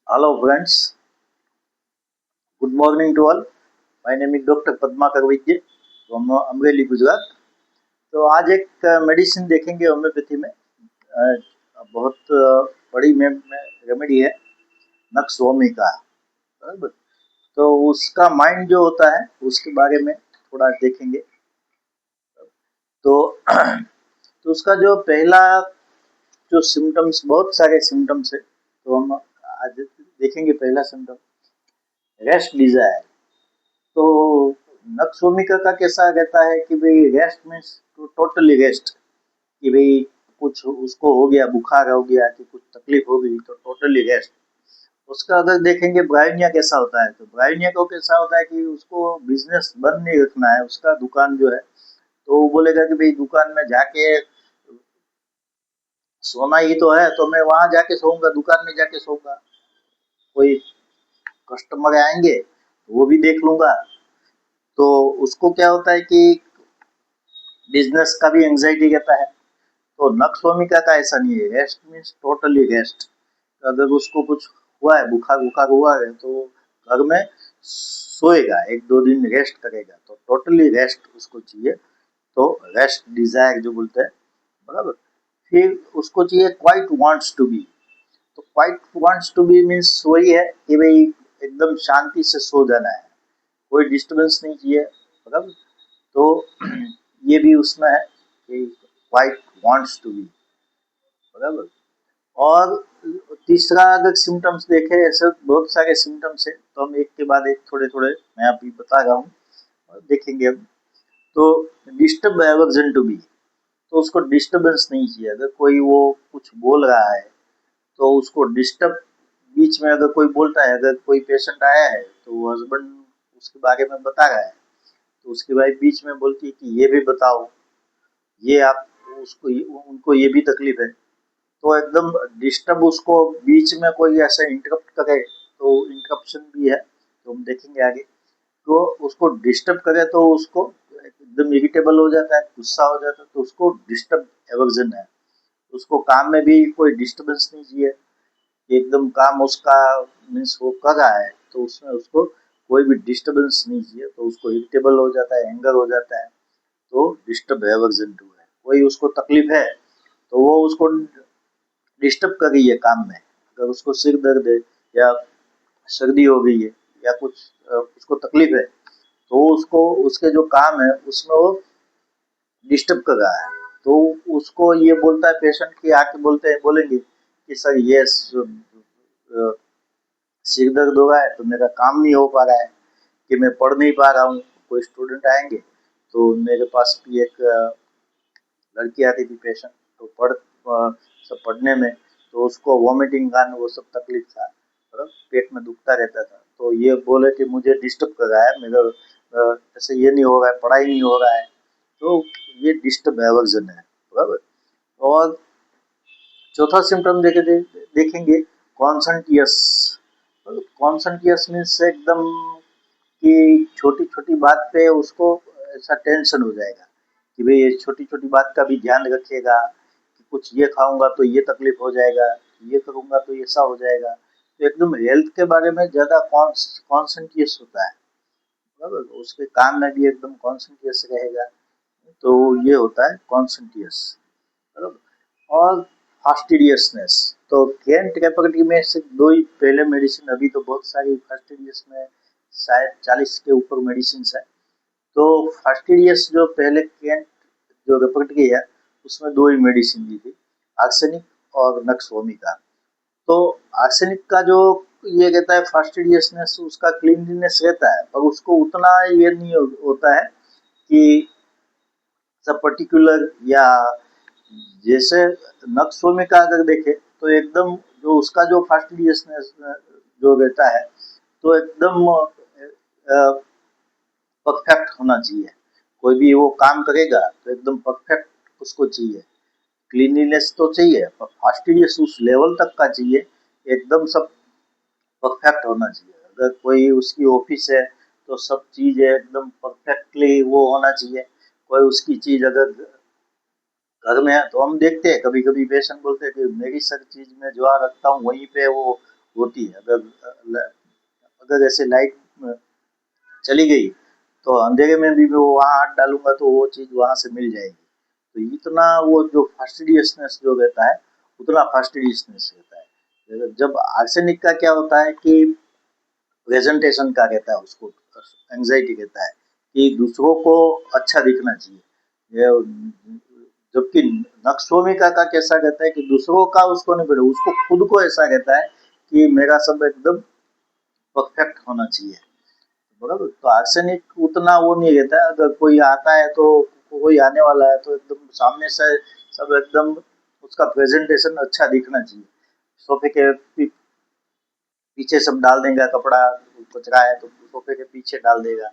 Hello friends, good morning to all. My name is doctor Padmakar Vaidya from Amreli Gujarat. तो आज एक medicine देखेंगे homeopathy में। बहुत बड़ी में रेमेडी है नक्स वोमिका। बराबर। तो उसका माइंड जो होता है उसके बारे में थोड़ा देखेंगे। तो तो उसका जो पहला जो सिम्टम्स, बहुत सारे सिम्टम्स है, तो हम आज देखेंगे। पहला सिम्टम रेस्ट डिजायर। तो नक्सोमिका का कैसा रहता है कि भाई रेस्ट मीन्स टोटली रेस्ट, कि भाई कुछ उसको हो गया, बुखार हो गया कि कुछ तकलीफ हो गई तो टोटली रेस्ट। उसका अगर देखेंगे ब्राइनिया कैसा होता है, तो ब्राइनिया को कैसा होता है कि उसको बिजनेस बंद नहीं रखना है, उसका दुकान जो है, तो वो बोलेगा कि भाई दुकान में जाके सोना ही तो है, तो मैं वहां जाके सोऊंगा, दुकान में जाके सोऊंगा। कोई कस्टमर आएंगे तो वो भी देख लूंगा। तो उसको क्या होता है कि बिजनेस का भी एंजाइटी रहता है। तो नक्सोमिका का ऐसा नहीं है, रेस्ट मीन्स टोटली रेस्ट। अगर उसको कुछ हुआ है, बुखार बुखार हुआ है, तो घर में सोएगा, एक दो दिन रेस्ट करेगा, तो टोटली रेस्ट उसको चाहिए। तो रेस्ट डिजायर जो बोलते हैं, बराबर। फिर उसको चाहिए क्वाइट वांट्स टू बी। तो quite wants to be means वही है कि भाई एकदम शांति से सो जाना है, कोई डिस्टरबेंस नहीं चाहिए, बराबर। तो ये भी उसमें है कि क्वाइट वांट्स टू बी, बराबर। और तीसरा अगर सिम्टम्स देखें, ऐसे बहुत सारे सिम्टम्स है, तो हम एक के बाद एक थोड़े थोड़े मैं अभी बता रहा हूँ और देखेंगे हम। तो डिस्टर्ब एवर्जन टू बी, तो उसको डिस्टरबेंस नहीं चाहिए। अगर कोई वो कुछ बोल रहा है तो उसको डिस्टर्ब, बीच में अगर कोई बोलता है, अगर कोई पेशेंट आया है तो वो हस्बैंड उसके बारे में बता रहा है, तो उसकी वाइफ बीच में बोलती है कि ये भी बताओ, ये आप उसको, उनको ये भी तकलीफ है, तो एकदम डिस्टर्ब उसको, बीच में कोई ऐसा इंटरप्ट करे तो इंटरप्शन भी है, तो हम देखेंगे आगे। तो उसको डिस्टर्ब करे तो उसको एकदम इरिटेबल हो जाता है, गुस्सा हो जाता है, तो उसको डिस्टर्ब एवर्जन है। उसको काम में भी कोई डिस्टर्बेंस नहीं चाहिए, एकदम काम उसका मीन्स वो कर रहा है, तो उसमें उसको कोई भी डिस्टर्बेंस नहीं चाहिए, तो उसको इरिटेबल हो जाता है, एंगर हो जाता है। तो डिस्टर्ब एवर्जन टू है, कोई उसको तकलीफ है तो वो उसको डिस्टर्ब कर रही है काम में। अगर उसको सिर दर्द है या सर्दी हो गई है या कुछ उसको तकलीफ है, तो उसको उसके जो काम है उसमें वो डिस्टर्ब कर रहा है। तो उसको ये बोलता है पेशेंट की, आके बोलते हैं, बोलेंगे कि सर ये सिर दर्द हो रहा है तो मेरा काम नहीं हो पा रहा है, कि मैं पढ़ नहीं पा रहा हूँ। कोई स्टूडेंट आएंगे, तो मेरे पास भी एक लड़की आती थी पेशेंट, तो सब पढ़ने में, तो उसको वॉमिटिंग का वो सब तकलीफ था, मतलब पेट में दुखता रहता था। तो ये बोले कि मुझे डिस्टर्ब कर रहा है, मेरा ऐसे ये नहीं हो रहा है, पढ़ाई नहीं हो रहा है। तो ये डिस्टर्ब एवर्जन है, बराबर। और चौथा सिम्टम देखेंगे कॉन्संटियस। कॉन्संटियस मीन्स एकदम कि छोटी छोटी बात पे उसको ऐसा टेंशन हो जाएगा कि भाई ये छोटी छोटी बात का भी ध्यान रखिएगा, कि कुछ ये खाऊंगा तो ये तकलीफ हो जाएगा, ये करूंगा तो ऐसा हो जाएगा। तो एकदम हेल्थ के बारे में ज्यादा कॉन्संट्रेस होता है, बराबर। उसके काम में भी एकदम कॉन्संट्रेस रहेगा। तो ये होता है कॉन्संट्रेस, बराबर। और फास्टिडियसनेस। तो गेंट कैपेसिटी में सिर्फ दो ही पहले मेडिसिन, अभी तो बहुत सारी फास्टिडियस में शायद 40 के ऊपर मेडिसिन है। तो फास्टिडियस जो पहले केंट जो रिपोर्ट की है, उसमें दो ही मेडिसिन दी थी, आर्सेनिक और नक्सोमिका। तो आर्सेनिक का जो ये कहता है फास्टिडियसनेस, उसका क्लीनलीनेस रहता है, पर उसको उतना ये नहीं होता है कि सब पर्टिकुलर, या जैसे नक्सोमिका अगर देखे तो एकदम जो उसका जो फास्टिडियसनेस जो रहता है, तो एकदम परफेक्ट होना चाहिए। कोई भी वो काम करेगा तो एकदम परफेक्ट उसको चाहिए। क्लीनलीनेस तो चाहिए, पर फास्टिडियस उस लेवल तक का चाहिए, एकदम सब परफेक्ट होना चाहिए। अगर कोई उसकी ऑफिस है तो सब चीज एकदम परफेक्टली वो होना चाहिए। कोई उसकी चीज अगर घर में है, तो हम देखते हैं कभी कभी पेशेंट बोलते हैं कि मेरी सब चीज में जो रखता हूँ वहीं पे वो होती है। अगर ऐसे लाइट चली गई तो अंधेरे में भी वो वहाँ हाथ डालूंगा तो वो चीज वहां से मिल जाएगी। तो इतना वो जो फास्टिडियसनेस जो रहता है उतना फास्टिडियसनेस रहता है। जब आर्सेनिक का क्या होता है कि प्रेजेंटेशन का रहता है, उसको एंजाइटी रहता है कि दूसरों को अच्छा दिखना चाहिए। ये जबकि नक्सोमिका का कैसा रहता है कि दूसरों का उसको नहीं पड़े, उसको खुद को ऐसा रहता है कि मेरा सब एकदम परफेक्ट होना चाहिए। बराबर। तो आर्सेनिक उतना वो नहीं रहता है, अगर कोई आता है तो कोई आने वाला है तो एकदम सामने से सब एकदम उसका प्रेजेंटेशन अच्छा दिखना चाहिए। सोफे के पीछे सब डाल देगा कपड़ा, कचरा है तो सोफे के पीछे डाल देगा।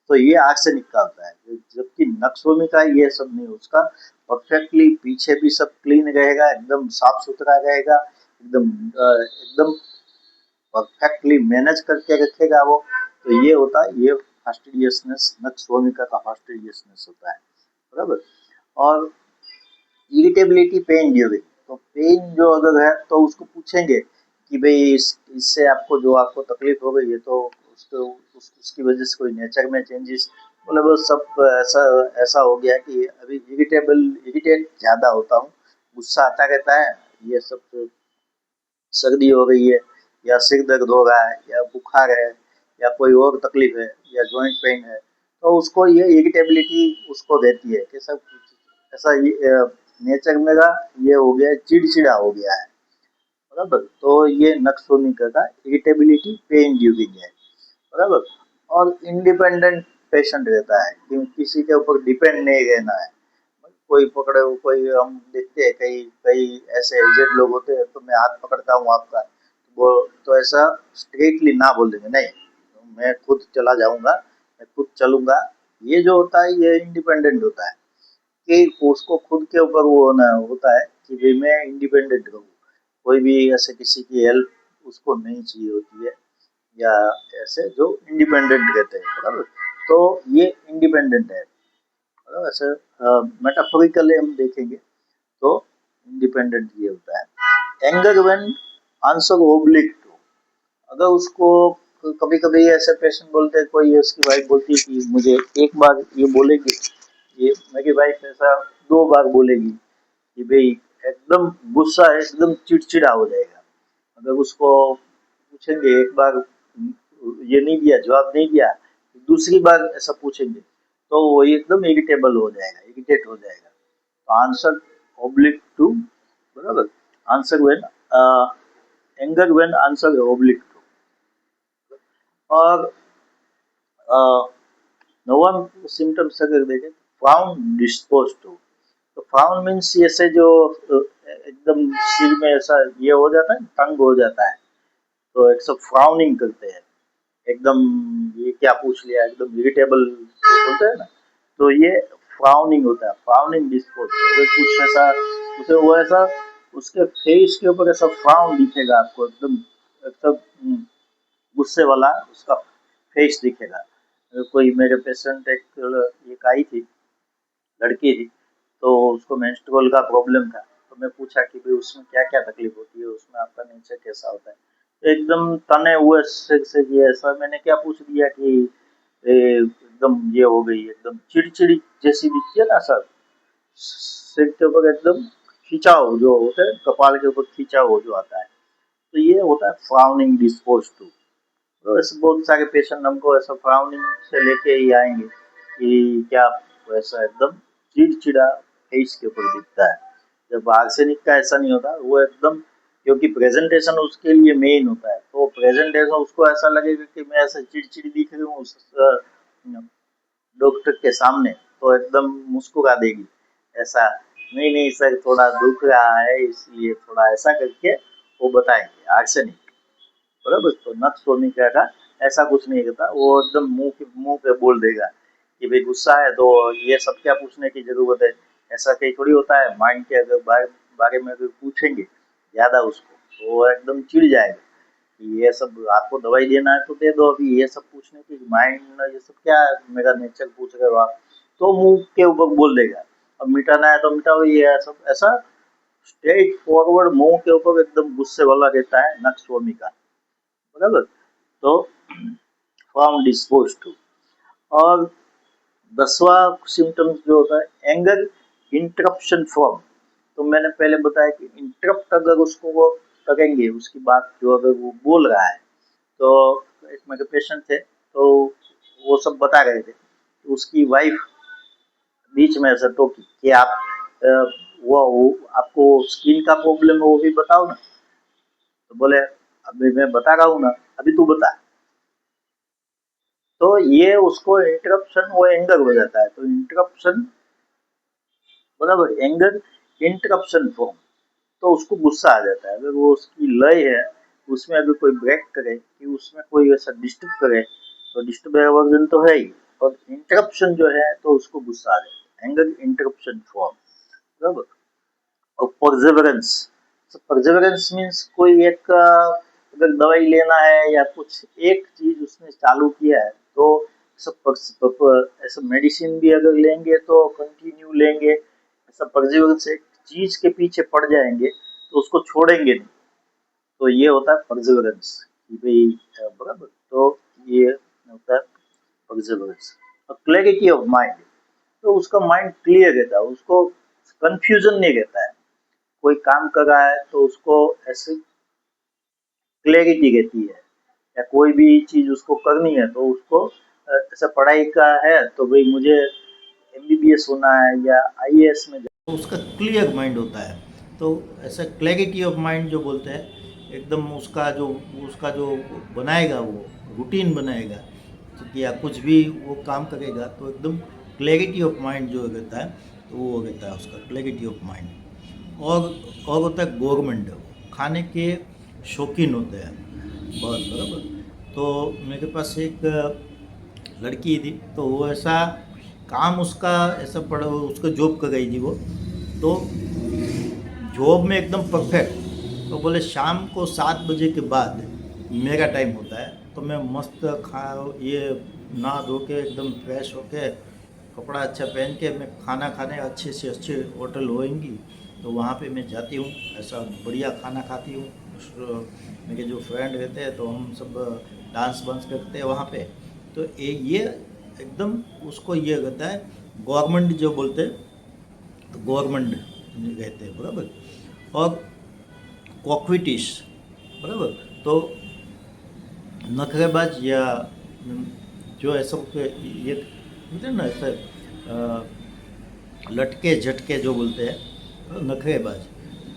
तो ये आर्सेनिक का होता है। जबकि नक्सोमी का ये सब नहीं, उसका परफेक्टली पीछे भी सब क्लीन रहेगा, एकदम साफ सुथरा रहेगा, एकदम परफेक्टली मैनेज करके रखेगा वो। तो ये होता है, ये फास्टिडियसनेस नक्सोमिका का फास्टिडियसनेस होता है। बराबर। और इरिटेबिलिटी पेन ड्यूरिंग, तो पेन जो अगर है तो उसको पूछेंगे कि भाई इससे आपको जो आपको तकलीफ हो गई है तो उसकी वजह से कोई नेचर में चेंजेस, मतलब वो सब ऐसा ऐसा हो गया कि अभी इरिटेट ज्यादा होता हूँ, गुस्सा आता रहता है, ये सब सर्दी हो गई है या सिर दर्द हो रहा है या बुखार है या कोई और तकलीफ है या जॉइंट पेन है, तो उसको ये इरिटेबिलिटी उसको देती है कि सब ऐसा नेचर मेरा ये हो गया है, चिड़चिड़ा हो गया है। बराबर। तो ये नक्सोमिका का इरिटेबिलिटी पेन ड्यूरिंग है। बराबर। और इंडिपेंडेंट पेशेंट रहता है कि किसी के ऊपर डिपेंड नहीं रहना है। कोई पकड़े, कोई हम देखते हैं कई कई ऐसे एजेड लोग होते हैं, तो मैं हाथ पकड़ता हूँ आपका, वो तो ऐसा स्ट्रेटली ना बोल देंगे, नहीं मैं खुद चला जाऊंगा, मैं खुद चलूंगा। ये जो होता है ये इंडिपेंडेंट होता है कि उसको खुद के ऊपर वो होना होता है कि भाई मैं इंडिपेंडेंट रहूँ, कोई भी ऐसे किसी की हेल्प उसको नहीं चाहिए होती है, या ऐसे जो इंडिपेंडेंट रहते हैं। बराबर। तो ये इंडिपेंडेंट है। ऐसे मेटाफोरिकली हम देखेंगे तो इंडिपेंडेंट ये होता है। Anger when answer oblique to, अगर उसको कभी कभी ऐसे पेशेंट बोलते हैं, कोई उसकी वाइफ बोलती है कि मुझे एक बार ये बोलेगी, ये मेरी वाइफ ऐसा 2 बार बोलेगी कि भाई एकदम गुस्सा है, एकदम चिड़चिड़ा हो जाएगा। अगर उसको पूछेंगे एक बार ये नहीं दिया, जवाब नहीं दिया, दूसरी बार ऐसा पूछेंगे तो वो एकदम इरिटेबल हो जाएगा, इरिटेट हो जाएगा। तो आंसर ओब्लिक टू। बराबर। Answer when anger when answer oblique to. और नोवन सिम्टम्स अगर देखें, फ्राउन डिस्पोज टू, तो फ्राउन मीन्स ऐसे जो एकदम सिर में ऐसा ये हो जाता है, तंग हो जाता है, तो एक सब फ्राउनिंग करते हैं, एकदम ये क्या पूछ लिया, एकदम इरिटेबल बोलते हैं ना, तो ये फ्राउनिंग होता है, फ्राउनिंग डिस्पोज। अगर कुछ ऐसा उसे वो ऐसा उसके फेस के ऊपर ऐसा फ्राउन दिखेगा आपको, एकदम एकदम गुस्से वाला उसका फेस दिखेगा। कोई मेरे पेशेंट एक आई थी, लड़की थी, तो उसको मेंस्ट्रुअल का प्रॉब्लम था, तो मैं पूछा कि भाई उसमें क्या क्या तकलीफ होती है, उसमें आपका नेचर कैसा होता है, तो एकदम तने हुए सिर से ये ऐसा, मैंने क्या पूछ दिया कि एकदम ये हो गई, एकदम चिड़चिड़ी जैसी दिखती है ना सर, सिर के ऊपर एकदम खिंचाव जो होता है, कपाल के ऊपर खिंचाव जो आता है, तो ये होता है फ्राउनिंग डिस्पोज टू। तो ऐसे बहुत सारे पेशेंट हमको ऐसा फ्राउनिंग से लेके ही आएंगे कि क्या वैसा एकदम चिड़चिड़ा फेस के ऊपर दिखता है। जब आर्सेनिक का ऐसा नहीं होता, वो एकदम, क्योंकि प्रेजेंटेशन उसके लिए मेन होता है, तो प्रेजेंटेशन उसको ऐसा लगेगा कि मैं ऐसा चिड़चिड़ी दिख रही हूँ डॉक्टर के सामने, तो एकदम मुस्कुरा देगी ऐसा, नहीं नहीं सर थोड़ा दुख रहा है इसलिए थोड़ा ऐसा करके वो बताएंगे आर्सेनिक। बराबर। तो नक्स भूमिका का ऐसा कुछ नहीं रहता, वो एकदम मुंह पे बोल देगा कि भाई गुस्सा है तो ये सब क्या पूछने की जरूरत है, ऐसा कहीं थोड़ी होता है। माइंड के अगर बारे में अगर पूछेंगे ज्यादा उसको, तो वो एकदम चिढ़ जाएगा कि ये सब आपको दवाई देना है तो दे दो, अभी ये सब पूछने की माइंड ये सब क्या मेरा नेचर पूछ रहे हो आप, तो मुंह के ऊपर बोल देगा। अब मिटाना है तो मिटाओ, ये सब ऐसा स्ट्रेट फॉरवर्ड मुंह के ऊपर एकदम गुस्से वाला रहता है नक्स भूमिका। बराबर। तो फ्रॉम डिस्पोज टू। और 10वां सिम्टम्स जो होता है एंगर इंटरप्शन फ्रॉम। तो मैंने पहले बताया कि इंटरप्ट अगर उसको वो करेंगे, उसकी बात जो अगर वो बोल रहा है, तो एक मेरे पेशेंट थे, तो वो सब बता रहे थे कि उसकी वाइफ बीच में ऐसा टोकी कि आप अ, वो आपको स्किन का प्रॉब्लम है वो भी बताओ ना। तो बोले अभी मैं बता रहा हूँ ना, अभी तू बता। तो ये उसको इंटरप्शन, वो एंगर हो जाता है। तो इंटरप्शन बराबर, एंगर इंटरप्शन फॉर्म। तो उसको गुस्सा आ जाता है। अगर वो उसकी लय है, उसमें अगर कोई ब्रेक करे, कि उसमें कोई ऐसा डिस्टर्ब करे, तो डिस्टर्ब वर्जन तो है ही, और इंटरप्शन जो है तो उसको गुस्सा आ जाता है। एंगर इंटरप्शन फॉर्म, बराबर। और परसेवरेंस। परसेवरेंस मीन्स कोई एक अगर दवाई लेना है या कुछ एक चीज उसने चालू किया है, तो सब ऐसा मेडिसिन भी अगर लेंगे तो कंटिन्यू लेंगे। ऐसा परसेवरेंस, एक चीज के पीछे पड़ जाएंगे तो उसको छोड़ेंगे नहीं। तो ये होता है परसेवरेंस कि भाई बराबर। तो ये होता है परसेवरेंस। और क्लैरिटी ऑफ माइंड, तो उसका माइंड क्लियर रहता है, उसको कंफ्यूजन नहीं रहता है। कोई काम कर रहा है तो उसको ऐसे क्लैरिटी रहती है, या कोई भी चीज उसको करनी है तो उसको ऐसा पढ़ाई का है तो भाई मुझे एमबीबीएस होना है या आईएएस में तो उसका क्लियर माइंड होता है। तो ऐसा क्लैरिटी ऑफ माइंड जो बोलते हैं, एकदम उसका जो बनाएगा, वो रूटीन बनाएगा, तो या कुछ भी वो काम करेगा तो एकदम क्लैरिटी ऑफ माइंड जो रहता है, तो वो रहता है उसका क्लैरिटी ऑफ माइंड। और होता है गवर्नमेंट, खाने के शौकीन होते हैं बहुत, बराबर। तो मेरे पास एक लड़की थी, तो वो ऐसा काम उसका ऐसा पड़ा, उसको जॉब कर गई थी वो, तो जॉब में एकदम परफेक्ट। तो बोले शाम को 7 बजे के बाद मेरा टाइम होता है, तो मैं मस्त खा ये नहा धो के एकदम फ्रेश होके कपड़ा अच्छा पहन के मैं खाना खाने अच्छे से अच्छे होटल होएंगी, तो वहाँ पे मैं जाती हूँ, ऐसा बढ़िया खाना खाती हूँ। मेरे जो फ्रेंड रहते हैं तो हम सब डांस वांस करते हैं वहाँ पे। तो ये एकदम उसको ये रहता है, गवर्नमेंट जो बोलते हैं, तो गवर्नमेंट रहते हैं, बराबर। और कॉक्विटिस, बराबर। तो नखरेबाज या जो ऐसा ये बोलते हैं ना, ऐसा लटके झटके जो बोलते हैं, नखरेबाज।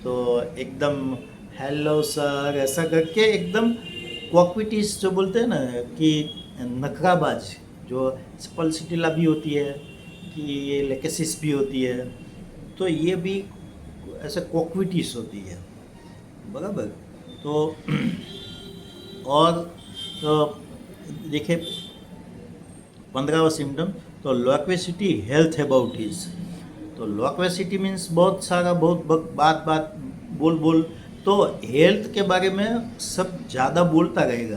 तो एकदम हेलो सर ऐसा करके एकदम कॉक्विटिस जो बोलते हैं ना, कि नखराबाज, जो पल्सिटिला भी होती है, कि ये लेकेसिस भी होती है, तो ये भी ऐसे कॉक्विटिस होती है, बराबर। तो और तो देखिए 15वां सिम्टम, तो लॉक्वेसिटी हेल्थ अबाउट इज। तो लॉक्वेसिटी मीन्स बहुत सारा, बहुत बात बात बोल बोल, तो हेल्थ के बारे में सब ज़्यादा बोलता रहेगा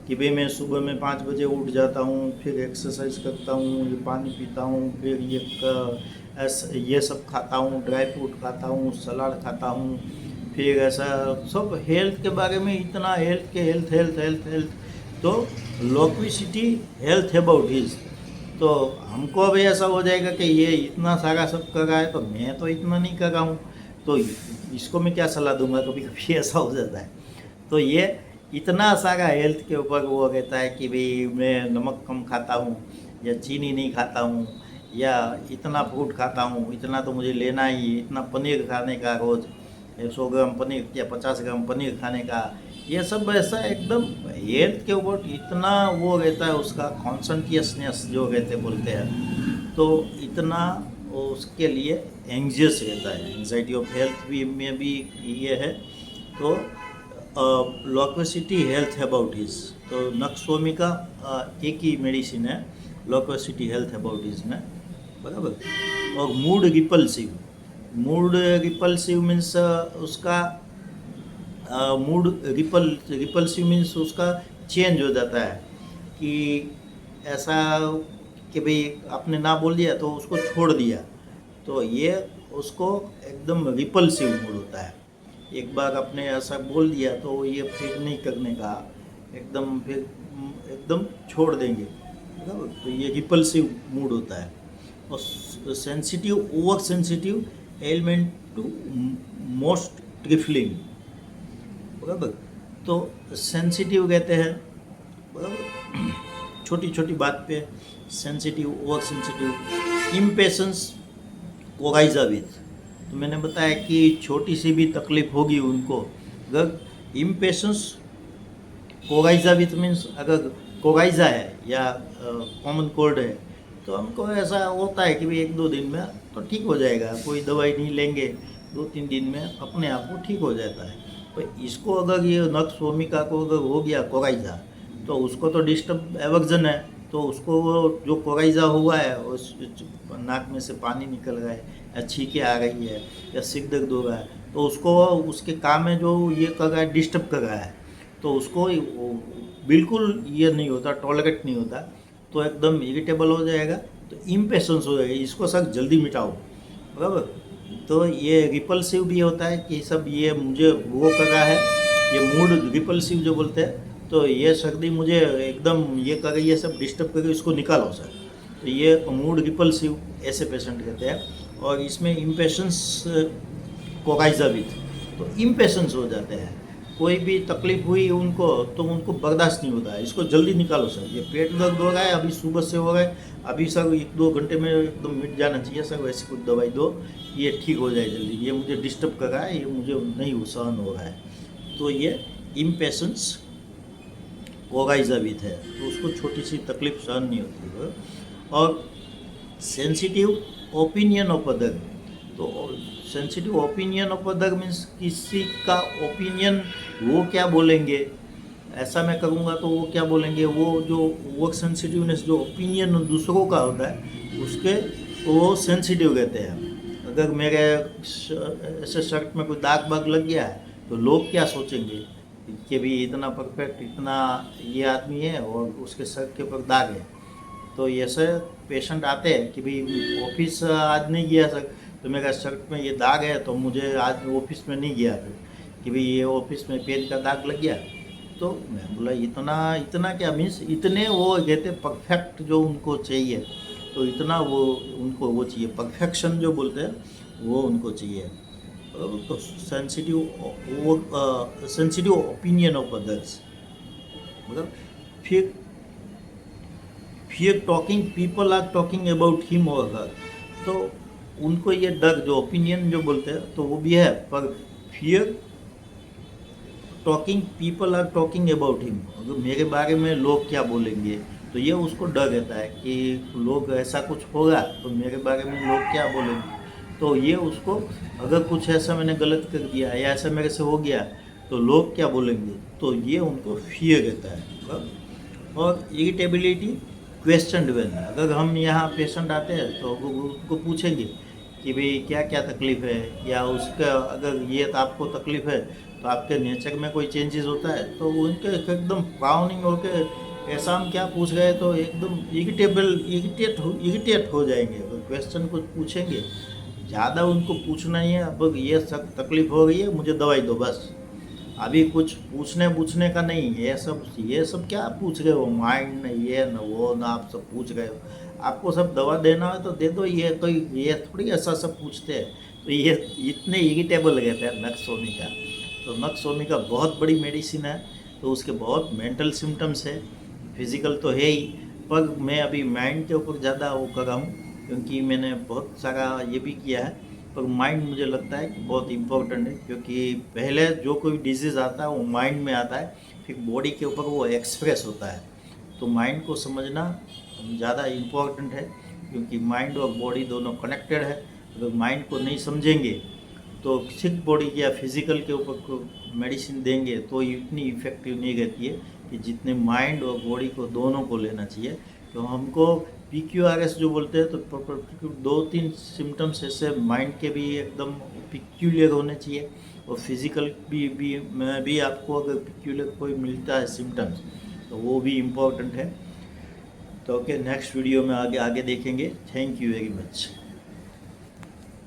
कि भाई मैं सुबह में 5 बजे उठ जाता हूँ, फिर एक्सरसाइज करता हूँ, ये पानी पीता हूँ, फिर ये सब खाता हूँ, ड्राई फ्रूट खाता हूँ, सलाद खाता हूँ, फिर ऐसा सब हेल्थ के बारे में इतना, हेल्थ के हेल्थ हेल्थ हेल्थ हेल्थ। तो लॉक्विसिटी हेल्थ अबाउट हिज। तो हमको अभी ऐसा हो जाएगा कि ये इतना सारा सब कर रहा है, तो मैं तो इतना नहीं कर रहा हूँ, तो इसको मैं क्या सलाह दूंगा, कभी कभी ऐसा हो जाता है। तो ये इतना सारा हेल्थ के ऊपर वो कहता है कि भाई मैं नमक कम खाता हूँ, या चीनी नहीं खाता हूँ, या इतना फ्रूट खाता हूँ, इतना तो मुझे लेना ही, इतना पनीर खाने का रोज़, 100 ग्राम पनीर या 50 ग्राम पनीर खाने का, ये सब ऐसा एकदम हेल्थ के ऊपर इतना वो रहता है, उसका कॉन्सनट्रेसनेस जो रहते बोलते हैं, तो इतना उसके लिए एंग्जियस रहता है, एंग्जाइटी ऑफ हेल्थ भी में भी ये है। तो लॉक्वेसिटी हेल्थ अबाउट इज, तो नक्सोमी का एक ही मेडिसिन है लॉक्वेसिटी हेल्थ अबाउट इज में, बराबर। और mood repulsive, mood repulsive means उसका मूड रिपल्सिव मीन्स उसका चेंज हो जाता है, कि ऐसा कि भाई आपने ना बोल दिया तो उसको छोड़ दिया, तो ये उसको एकदम रिपल्सिव मूड होता है। एक बार आपने ऐसा बोल दिया तो ये फिर नहीं करने का, एकदम फिर एकदम छोड़ देंगे, बराबर। तो ये रिपल्सिव मूड होता है। और sensitive, over sensitive element to most trifling, बराबर। तो सेंसिटिव कहते हैं, बराबर, छोटी छोटी बात पे सेंसिटिव, ओवर सेंसिटिव। इम्पेशंस कोगाइजा विथ, तो मैंने बताया कि छोटी सी भी तकलीफ होगी उनको, अगर इम्पेशंस कोगाइजा विथ मीन्स अगर कोगाइजा है या कॉमन कोल्ड है, तो हमको ऐसा होता है कि भाई 1-2 दिन में तो ठीक हो जाएगा, कोई दवाई नहीं लेंगे, 2-3 दिन में अपने आप को ठीक हो जाता है। तो इसको अगर ये नक्स भूमिका को अगर हो गया कोगाइजा, तो उसको तो डिस्टर्ब एवर्जन है, तो उसको वो जो कोगाइजा हुआ है, उस नाक में से पानी निकल रहा है या छींके आ रही है या सिर दर्द हो रहा है, तो उसको उसके काम में जो ये कर रहा है डिस्टर्ब कर रहा है, तो उसको बिल्कुल ये नहीं होता, टॉलरेट नहीं होता, तो एकदम इरिटेबल हो जाएगा, तो इम्पेशंस हो जाएगा, इसको सब जल्दी मिटाओ, बराबर। तो ये रिपल्सिव भी होता है कि सब ये मुझे वो कर रहा है, ये मूड रिपल्सिव जो बोलते हैं, तो ये सर्दी मुझे एकदम ये कर रही है, सब डिस्टर्ब कर रही है, इसको निकालो सर, तो ये मूड रिपल्सिव ऐसे पेशेंट कहते हैं। और इसमें इम्पेशंस कोगाइजा विथ, तो इम्पेशंस हो जाते हैं, कोई भी तकलीफ हुई उनको तो उनको बर्दाश्त नहीं होता है, इसको जल्दी निकालो सर, ये पेट दर्द हो रहा है अभी सुबह से हो रहा है, अभी सर 1-2 घंटे में एकदम मिट जाना चाहिए सर, वैसी कुछ दवाई दो, ये ठीक हो जाए जल्दी, ये मुझे डिस्टर्ब कर रहा है, ये मुझे नहीं सहन हो रहा है। तो ये इम्पेशंस कोगाइजा विथ है, तो उसको छोटी सी तकलीफ सहन नहीं होती है। और सेंसिटिव ओपिनियन ऑफ अदर, तो sensitive opinion of other means किसी का ओपिनियन वो क्या बोलेंगे, ऐसा मैं करूँगा तो वो क्या बोलेंगे, वो जो वर्क सेंसिटिवनेस जो ओपिनियन दूसरों का होता है उसके वो सेंसिटिव कहते हैं। अगर मेरे ऐसे शर्ट में कोई दाग बाग लग गया है तो लोग क्या सोचेंगे कि भी इतना परफेक्ट, इतना ये आदमी है और उसके शर्ट के ऊपर दाग है, तो ऐसे पेशेंट आते हैं कि भाई ऑफिस आज नहीं गया सर, तो मेरा शर्ट में ये दाग है तो मुझे आज ऑफिस में नहीं गया, फिर कि भाई ये ऑफिस में पेन का दाग लग गया। तो मैं बोला इतना इतना क्या मीन्स इतने वो कहते परफेक्ट जो उनको चाहिए, तो इतना वो उनको वो चाहिए, परफेक्शन जो बोलते हैं वो उनको चाहिए। तो सेंसिटिव ओपिनियन ऑफ अदर्स, मतलब फिर talking, people are talking about him और हर, तो उनको ये डर जो ओपिनियन जो बोलते हैं तो वो भी है, पर fear talking, people are talking about him, अगर मेरे बारे में लोग क्या बोलेंगे, तो ये उसको डर रहता है कि लोग ऐसा कुछ होगा तो मेरे बारे में लोग क्या बोलेंगे, तो ये उसको अगर कुछ ऐसा मैंने गलत कर दिया या ऐसा मेरे से हो गया तो लोग क्या बोलेंगे, तो ये उनको फियर रहता है। और इरिटेबिलिटी क्वेश्चन वेन, अगर हम यहाँ पेशेंट आते हैं तो उनको पूछेंगे कि भाई क्या क्या तकलीफ़ है, या उसका अगर ये तो आपको तकलीफ़ है तो आपके नेचर में कोई चेंजेस होता है, तो उनके एकदम फ्राउनिंग होकर ऐसा हम क्या पूछ रहे, तो एकदम इरिटेट हो जाएंगे। अगर क्वेश्चन कुछ पूछेंगे, ज़्यादा उनको पूछना ही है, अब ये सब तकलीफ़ हो गई है मुझे दवाई दो बस, अभी कुछ पूछने का नहीं, ये सब क्या पूछ रहे हो, माइंड न ये न वो न आप सब पूछ रहे हो, आपको सब दवा देना है तो दे दो, ये कोई ये थोड़ी ऐसा सब पूछते हैं, तो ये इतने इरिटेबल रहते हैं नक्सोमिका। तो नक्सोमिका बहुत बड़ी मेडिसिन है, तो उसके बहुत मेंटल सिम्टम्स है, फिजिकल तो है ही, पर मैं अभी माइंड के ऊपर ज़्यादा वो कर रहा हूँ, क्योंकि मैंने बहुत सारा ये भी किया है, पर माइंड मुझे लगता है कि बहुत इम्पोर्टेंट है, क्योंकि पहले जो कोई डिजीज़ आता है वो माइंड में आता है, फिर बॉडी के ऊपर वो एक्सप्रेस होता है, तो माइंड को समझना ज़्यादा इम्पोर्टेंट है, क्योंकि माइंड और बॉडी दोनों कनेक्टेड है। अगर माइंड को नहीं समझेंगे तो सिर्फ बॉडी या फिज़िकल के ऊपर मेडिसिन देंगे तो इतनी इफ़ेक्टिव नहीं रहती है कि जितने माइंड और बॉडी को दोनों को लेना चाहिए। तो हमको PQRS जो बोलते हैं, तो 2-3 सिम्टम्स ऐसे माइंड के भी एकदम पिक्यूलियर होने चाहिए, और फिज़िकल भी आपको अगर पिक्यूलियर कोई मिलता है सिम्टम्स तो वो भी इम्पोर्टेंट है। तो ओके, नेक्स्ट वीडियो में आगे देखेंगे। Thank you very much.